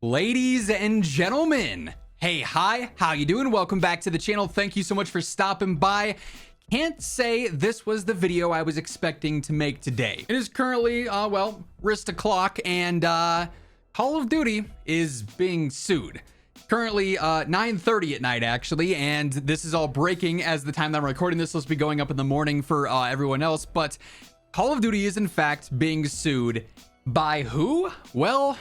Ladies and gentlemen, hey, hi, how you doing? Welcome back to the channel. Thank you so much for stopping by. Can't say this was the video I was expecting to make today. It is currently, wrist o'clock, and Call of Duty is being sued. Currently 9:30 at night, actually, and this is all breaking as the time that I'm recording this. Will be going up in the morning for everyone else, but Call of Duty is in fact being sued by who? Well,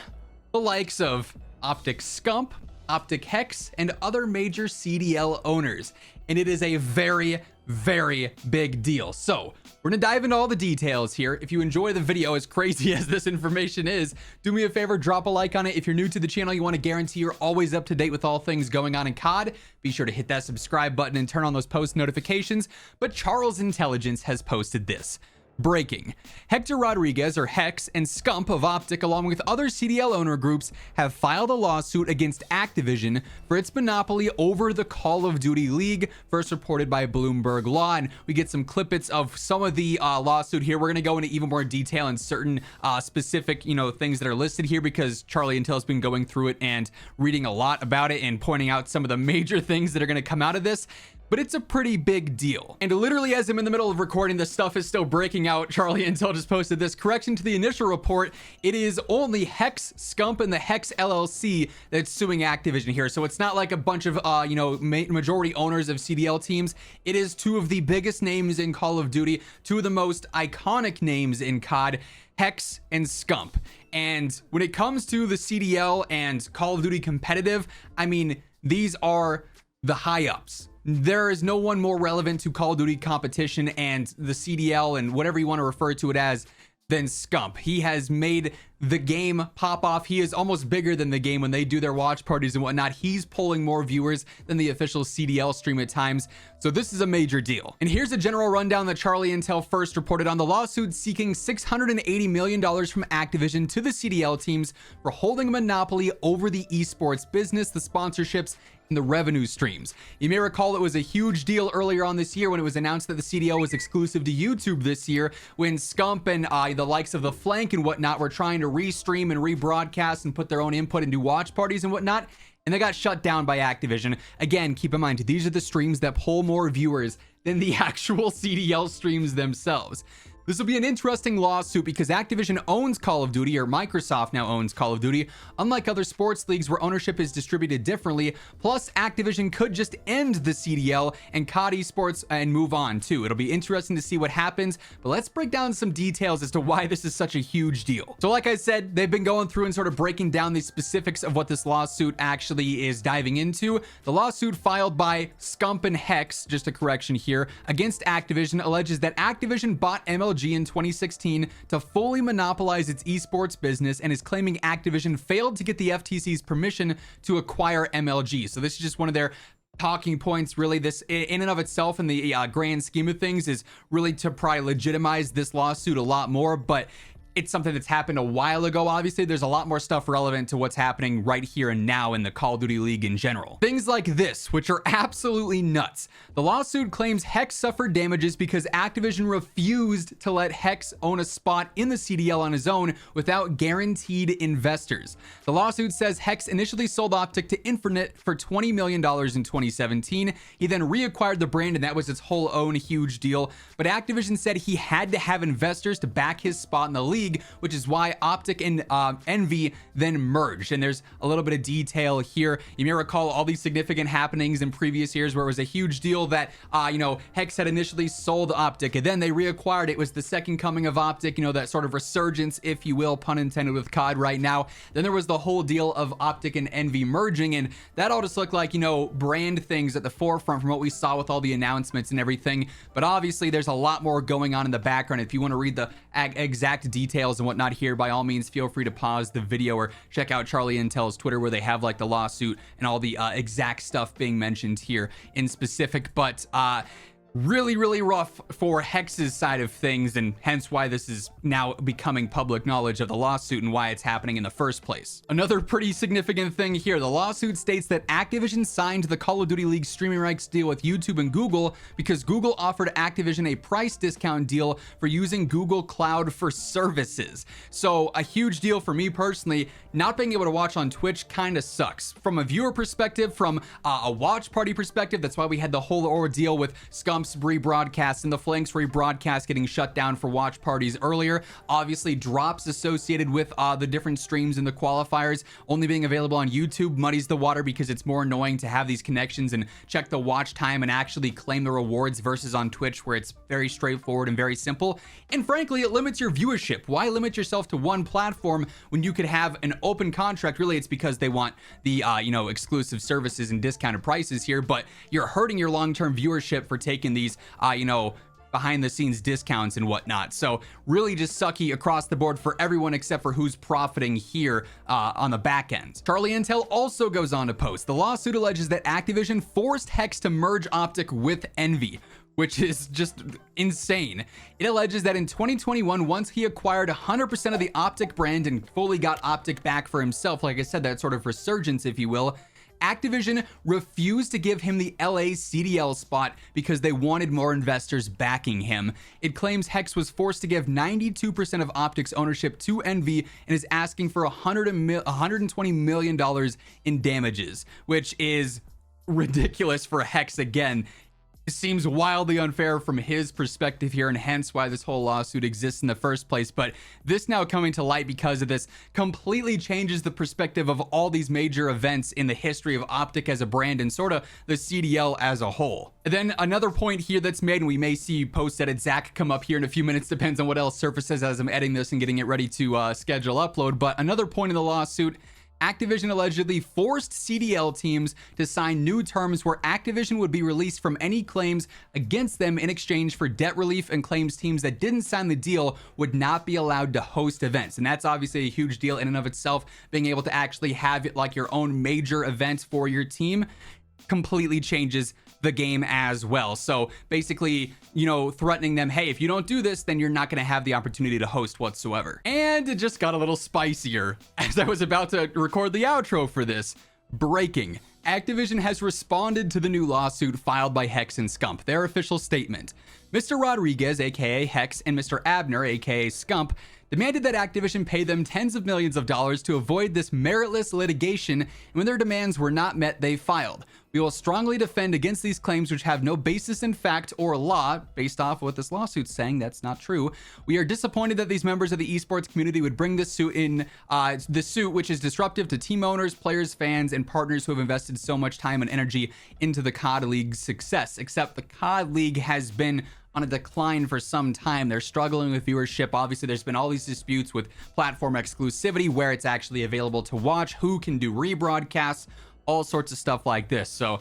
the likes of OpTic, SCUMP, OpTic Hecz, and other major CDL owners. And it is a very, very big deal. So we're gonna dive into all the details here. If you enjoy the video, as crazy as this information is, do me a favor, drop a like on it. If you're new to the channel, you want to guarantee you're always up to date with all things going on in COD, be sure to hit that subscribe button and turn on those post notifications. But Charles Intelligence has posted this. Breaking. Hector Rodriguez, or Hecz, and Scump of OpTic, along with other CDL owner groups, have filed a lawsuit against Activision for its monopoly over the Call of Duty League, first reported by Bloomberg Law. And we get some clippets of some of the lawsuit here. We're going to go into even more detail in certain specific, things that are listed here, because Charlie Intel's been going through it and reading a lot about it and pointing out some of the major things that are going to come out of this. But it's a pretty big deal. And literally as I'm in the middle of recording, this stuff is still breaking out. Charlie Intel just posted this. Correction to the initial report, it is only Hecz, Scump, and the Hecz LLC that's suing Activision here. So it's not like a bunch of, majority owners of CDL teams. It is two of the biggest names in Call of Duty, two of the most iconic names in COD, Hecz and Scump. And when it comes to the CDL and Call of Duty competitive, I mean, these are the high-ups. There is no one more relevant to Call of Duty competition and the CDL and whatever you want to refer to it as than Scump. He has made the game pop off. He is almost bigger than the game when they do their watch parties and whatnot. He's pulling more viewers than the official CDL stream at times. So this is a major deal. And here's a general rundown that Charlie Intel first reported on. The lawsuit seeking $680 million from Activision to the CDL teams for holding a monopoly over the esports business, the sponsorships, and the revenue streams. You may recall it was a huge deal earlier on this year when it was announced that the CDL was exclusive to YouTube this year, when Scump and the likes of the Flank and whatnot were trying to restream and rebroadcast and put their own input and do watch parties and whatnot, and they got shut down by Activision. Again, keep in mind, these are the streams that pull more viewers than the actual CDL streams themselves. This will be an interesting lawsuit because Activision owns Call of Duty, or Microsoft now owns Call of Duty, unlike other sports leagues where ownership is distributed differently. Plus, Activision could just end the CDL and COD esports and move on too. It'll be interesting to see what happens, but let's break down some details as to why this is such a huge deal. So like I said, they've been going through and sort of breaking down the specifics of what this lawsuit actually is diving into. The lawsuit filed by Scump and Hecz, just a correction here, against Activision alleges that Activision bought MLG in 2016 to fully monopolize its esports business, and is claiming Activision failed to get the FTC's permission to acquire MLG. So this is just one of their talking points, really. This in and of itself in the grand scheme of things is really to probably legitimize this lawsuit a lot more, but it's something that's happened a while ago. Obviously, there's a lot more stuff relevant to what's happening right here and now in the Call of Duty League in general. Things like this, which are absolutely nuts. The lawsuit claims Hecz suffered damages because Activision refused to let Hecz own a spot in the CDL on his own without guaranteed investors. The lawsuit says Hecz initially sold OpTic to Infinite for $20 million in 2017. He then reacquired the brand, and that was its whole own huge deal. But Activision said he had to have investors to back his spot in the league, which is why OpTic and Envy then merged. And there's a little bit of detail here. You may recall all these significant happenings in previous years where it was a huge deal that Hecz had initially sold OpTic, and then they reacquired it. It was the second coming of OpTic, that sort of resurgence, if you will, pun intended, with COD right now. Then there was the whole deal of OpTic and Envy merging, and that all just looked like brand things at the forefront from what we saw with all the announcements and everything. But obviously there's a lot more going on in the background. If you want to read the exact details and whatnot here, by all means feel free to pause the video or check out Charlie Intel's Twitter, where they have like the lawsuit and all the exact stuff being mentioned here in specific. But really rough for Hex's side of things, and hence why this is now becoming public knowledge of the lawsuit and why it's happening in the first place. Another pretty significant thing here, the lawsuit states that Activision signed the Call of Duty League streaming rights deal with YouTube and Google because Google offered Activision a price discount deal for using Google Cloud for services. So a huge deal for me personally. Not being able to watch on Twitch kind of sucks. From a viewer perspective, from a watch party perspective, that's why we had the whole ordeal with Scump's rebroadcast and the Flanks rebroadcast getting shut down for watch parties earlier. Obviously, drops associated with the different streams and the qualifiers only being available on YouTube muddies the water because it's more annoying to have these connections and check the watch time and actually claim the rewards versus on Twitch where it's very straightforward and very simple. And frankly, it limits your viewership. Why limit yourself to one platform when you could have an open contract? Really, it's because they want the exclusive services and discounted prices here, but you're hurting your long-term viewership for taking these behind the scenes discounts and whatnot. So really just sucky across the board for everyone except for who's profiting here on the back end. Charlie Intel also goes on to post, the lawsuit alleges that Activision forced Hecz to merge OpTic with Envy, which is just insane. It alleges that in 2021, once he acquired 100% of the OpTic brand and fully got OpTic back for himself, like I said, that sort of resurgence, if you will, Activision refused to give him the LA CDL spot because they wanted more investors backing him. It claims Hecz was forced to give 92% of OpTic's ownership to Envy and is asking for $120 million in damages, which is ridiculous for Hecz again. Seems wildly unfair from his perspective here, and hence why this whole lawsuit exists in the first place. But this now coming to light because of this completely changes the perspective of all these major events in the history of OpTic as a brand and sort of the CDL as a whole. And then another point here that's made, and we may see post-edit Zach come up here in a few minutes, depends on what else surfaces as I'm editing this and getting it ready to schedule upload. But another point in the lawsuit, Activision allegedly forced CDL teams to sign new terms where Activision would be released from any claims against them in exchange for debt relief, and claims teams that didn't sign the deal would not be allowed to host events. And that's obviously a huge deal in and of itself. Being able to actually have it like your own major event for your team completely changes the game as well. So basically, threatening them, hey, if you don't do this, then you're not going to have the opportunity to host whatsoever. And it just got a little spicier as I was about to record the outro for this. Breaking. Activision has responded to the new lawsuit filed by Hecz and Scump. Their official statement: Mr. Rodriguez, aka Hecz, and Mr. Abner, aka Scump, demanded that Activision pay them tens of millions of dollars to avoid this meritless litigation, and when their demands were not met, they filed. We will strongly defend against these claims which have no basis in fact or law. Based off of what this lawsuit's saying, that's not true. We are disappointed that these members of the esports community would bring this suit which is disruptive to team owners, players, fans, and partners who have invested so much time and energy into the COD League's success. Except the COD League has been on a decline for some time. They're struggling with viewership. Obviously, there's been all these disputes with platform exclusivity, where it's actually available to watch, who can do rebroadcasts, all sorts of stuff like this. So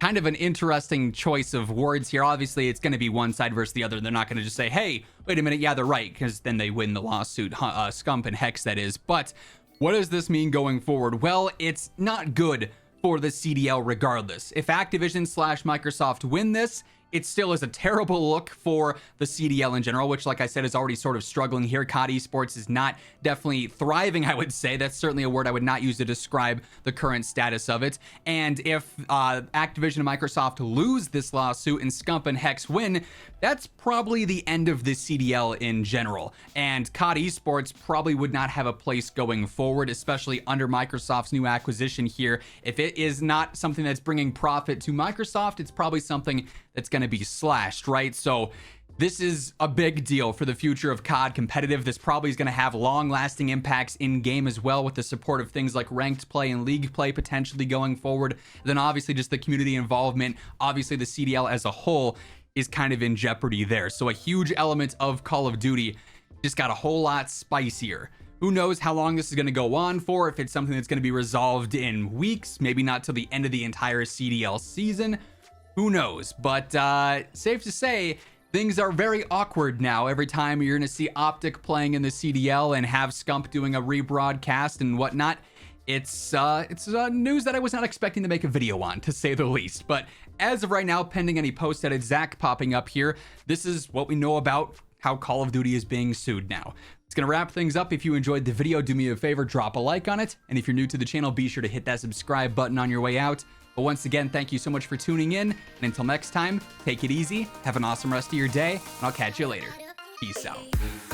kind of an interesting choice of words here. Obviously, it's going to be one side versus the other. They're not going to just say, hey, wait a minute, yeah, they're right, because then they win the lawsuit, Scump and Hecz, that is. But what does this mean going forward? Well, it's not good for the CDL regardless. If Activision/Microsoft win this, it still is a terrible look for the CDL in general, which, like I said, is already sort of struggling here. COD Esports is not definitely thriving, I would say. That's certainly a word I would not use to describe the current status of it. And if Activision and Microsoft lose this lawsuit and Scump and Hecz win, that's probably the end of the CDL in general. And COD Esports probably would not have a place going forward, especially under Microsoft's new acquisition here. If it is not something that's bringing profit to Microsoft, it's probably something that's going to be slashed, right? So this is a big deal for the future of COD competitive. This probably is going to have long-lasting impacts in game as well, with the support of things like ranked play and league play potentially going forward. And then obviously just the community involvement. Obviously the CDL as a whole is kind of in jeopardy there. So a huge element of Call of Duty just got a whole lot spicier. Who knows how long this is going to go on for, if it's something that's going to be resolved in weeks, maybe not till the end of the entire CDL season. Who knows? But safe to say, things are very awkward now. Every time you're going to see OpTic playing in the CDL and have Scump doing a rebroadcast and whatnot, It's news that I was not expecting to make a video on, to say the least. But as of right now, pending any post-edit Zach popping up here, this is what we know about how Call of Duty is being sued now. It's going to wrap things up. If you enjoyed the video, do me a favor, drop a like on it. And if you're new to the channel, be sure to hit that subscribe button on your way out. But once again, thank you so much for tuning in. And until next time, take it easy, have an awesome rest of your day, and I'll catch you later. Peace out.